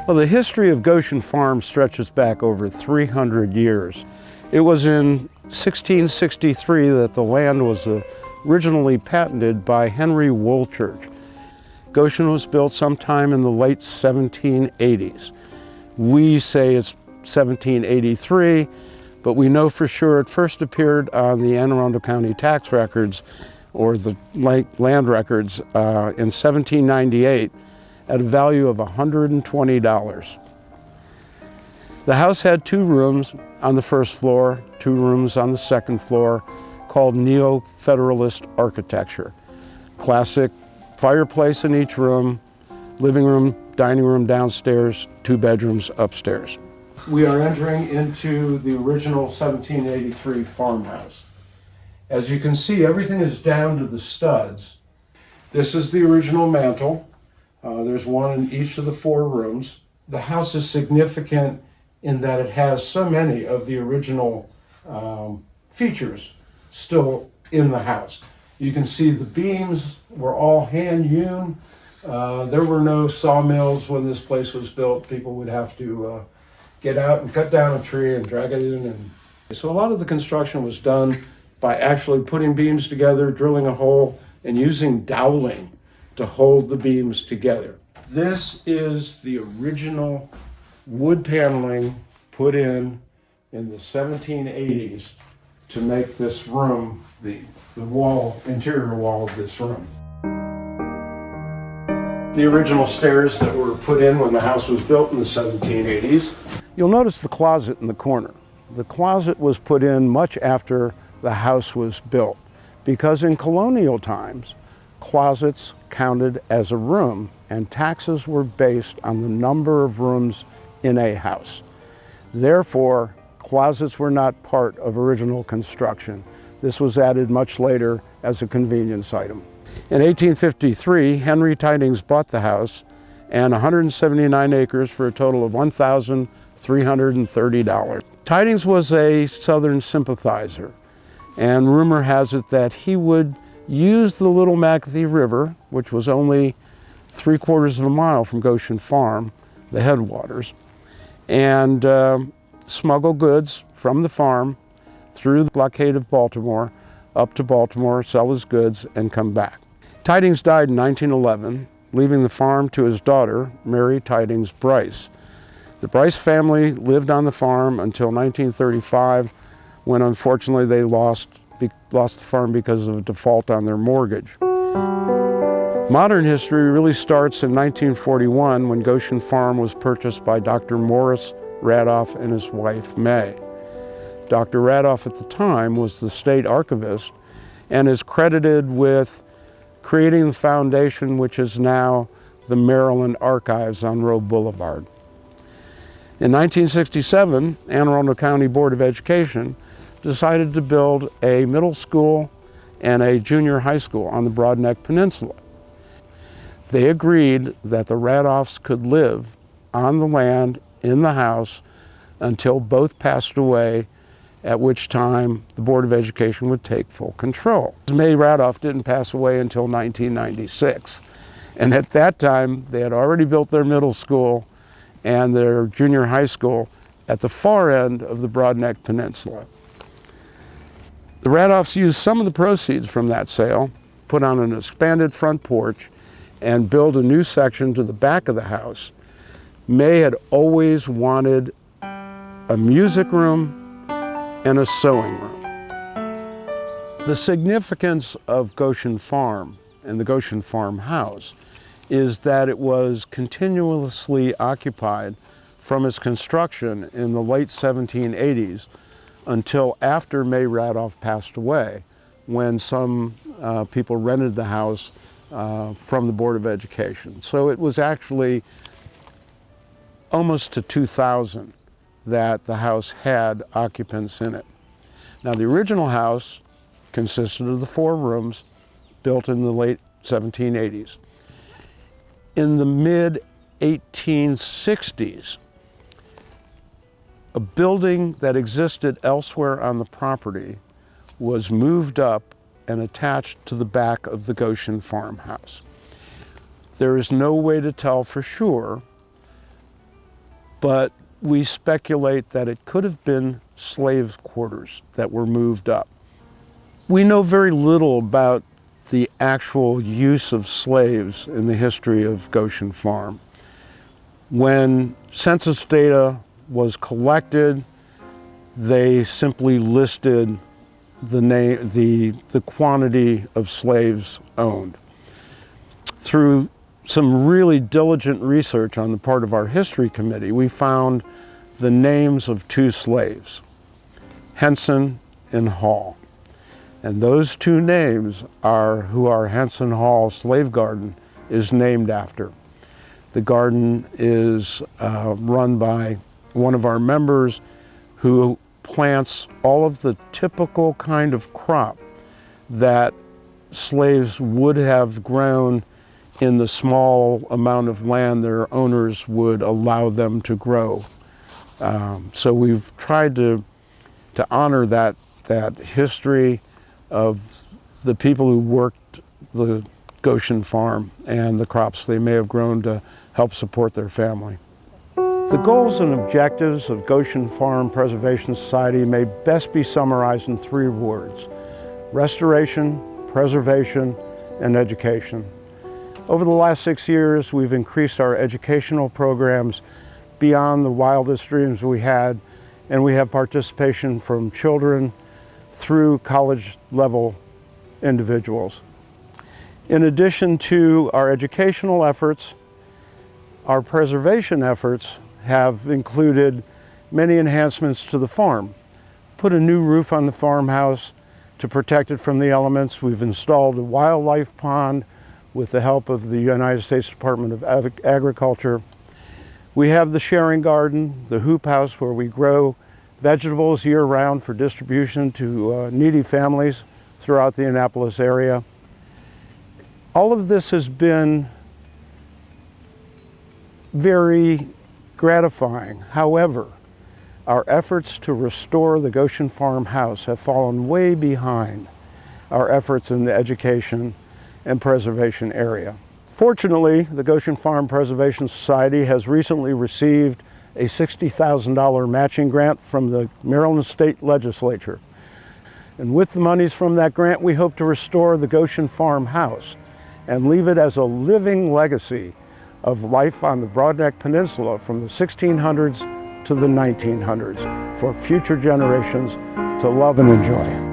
Well, the history of Goshen Farm stretches back over 300 years. It was in 1663 that the land was originally patented by Henry Woolchurch. Goshen was built sometime in the late 1780s. We say it's 1783, but we know for sure it first appeared on the Anne Arundel County tax records, or the land records, in 1798 at a value of $120. The house had 2 rooms on the first floor, 2 rooms on the second floor, called Neo-Federalist architecture. Classic fireplace in each room, living room, dining room downstairs, 2 bedrooms upstairs. We are entering into the original 1783 farmhouse. As you can see, everything is down to the studs. This is the original mantle. There's one in each of the 4 rooms. The house is significant in that it has so many of the original features still in the house. You can see the beams were all hand hewn. There were no sawmills when this place was built. People would have to get out and cut down a tree and drag it in. And so a lot of the construction was done by actually putting beams together, drilling a hole, and using doweling to hold the beams together. This is the original wood paneling put in the 1780s to make this room the interior wall of this room. The original stairs that were put in when the house was built in the 1780s. You'll notice the closet in the corner. The closet was put in much after the house was built, because in colonial times, closets counted as a room, and taxes were based on the number of rooms in a house. Therefore, closets were not part of original construction. This was added much later as a convenience item. In 1853, Henry Tidings bought the house and 179 acres for a total of $1,330. Tidings was a Southern sympathizer, and rumor has it that he would use the Little McAtee River, which was only 3/4 of a mile from Goshen Farm, the headwaters, and smuggle goods from the farm through the blockade of Baltimore, up to Baltimore, sell his goods, and come back. Tidings died in 1911, leaving the farm to his daughter, Mary Tidings Bryce. The Bryce family lived on the farm until 1935, when unfortunately they lost the farm because of a default on their mortgage. Modern history really starts in 1941 when Goshen Farm was purchased by Dr. Morris Radoff and his wife, May. Dr. Radoff at the time was the state archivist and is credited with creating the foundation which is now the Maryland Archives on Roe Boulevard. In 1967, Anne Arundel County Board of Education decided to build a middle school and a junior high school on the Broadneck Peninsula. They agreed that the Radoffs could live on the land in the house until both passed away, at which time the Board of Education would take full control. May Radoff didn't pass away until 1996. And at that time, they had already built their middle school and their junior high school at the far end of the Broadneck Peninsula. The Radoffs used some of the proceeds from that sale, put on an expanded front porch, and build a new section to the back of the house. May had always wanted a music room and a sewing room. The significance of Goshen Farm and the Goshen Farm house is that it was continuously occupied from its construction in the late 1780s until after May Radoff passed away, when some people rented the house from the Board of Education. So it was actually almost to 2000 that the house had occupants in it. Now, the original house consisted of the 4 rooms built in the late 1780s. In the mid-1860s, a building that existed elsewhere on the property was moved up and attached to the back of the Goshen farmhouse. There is no way to tell for sure but we speculate that it could have been slave quarters that were moved up. We know very little about the actual use of slaves in the history of Goshen Farm. When census data was collected, they simply listed the quantity of slaves owned. Through some really diligent research on the part of our history committee, we found the names of 2 slaves, Henson and Hall. And those 2 names are who our Henson Hall slave garden is named after. The garden is run by one of our members who plants all of the typical kind of crop that slaves would have grown in the small amount of land their owners would allow them to grow. So we've tried to honor that history of the people who worked the Goshen Farm and the crops they may have grown to help support their family. The goals and objectives of Goshen Farm Preservation Society may best be summarized in 3 words: restoration, preservation, and education. Over the last 6 years, we've increased our educational programs beyond the wildest dreams we had, and we have participation from children through college-level individuals. In addition to our educational efforts, our preservation efforts have included many enhancements to the farm. Put a new roof on the farmhouse to protect it from the elements. We've installed a wildlife pond with the help of the United States Department of Agriculture. We have the sharing garden, the hoop house, where we grow vegetables year-round for distribution to needy families throughout the Annapolis area. All of this has been very gratifying. However, our efforts to restore the Goshen Farm house have fallen way behind our efforts in the education and preservation area. Fortunately, the Goshen Farm Preservation Society has recently received a $60,000 matching grant from the Maryland State Legislature. And with the monies from that grant, we hope to restore the Goshen Farm house and leave it as a living legacy of life on the Broadneck Peninsula from the 1600s to the 1900s for future generations to love and enjoy.